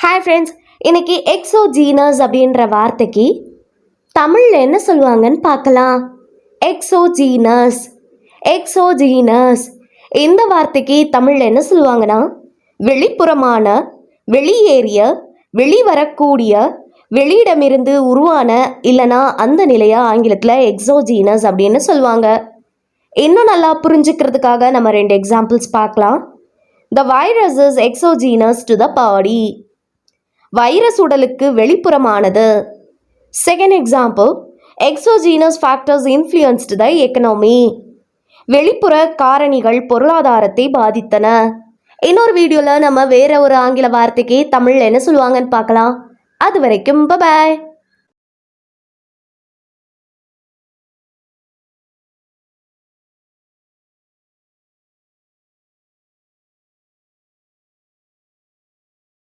Hi friends, இன்னைக்கு exogenous அப்படின்ற வார்த்தைக்கு தமிழில் என்ன சொல்லுவாங்கன்னு பார்க்கலாம். எக்ஸோஜீனஸ் எக்ஸோஜீனஸ் இந்த வார்த்தைக்கு தமிழில் என்ன சொல்லுவாங்கன்னா, வெளிப்புறமான, வெளியேறிய, வெளிவரக்கூடிய, வெளியிடமிருந்து உருவான இல்லைனா அந்த நிலையை ஆங்கிலத்தில் எக்ஸோஜீனஸ் அப்படின்னு சொல்லுவாங்க. இன்னும் நல்லா புரிஞ்சுக்கிறதுக்காக நம்ம 2 எக்ஸாம்பிள்ஸ் பார்க்கலாம். The virus is exogenous to the body. Virus உடலுக்கு வெளிப்புறமானது. Second example, exogenous factors influenced the economy. வெளிப்புற காரணிகள் பொருளாதாரத்தை பாதித்தன. இன்னொரு வீடியோவில் நம்ம வேற ஒரு ஆங்கில வார்த்தைக்கு தமிழில் என்ன சொல்லுவாங்கன்னு பார்க்கலாம். அது வரைக்கும் பை.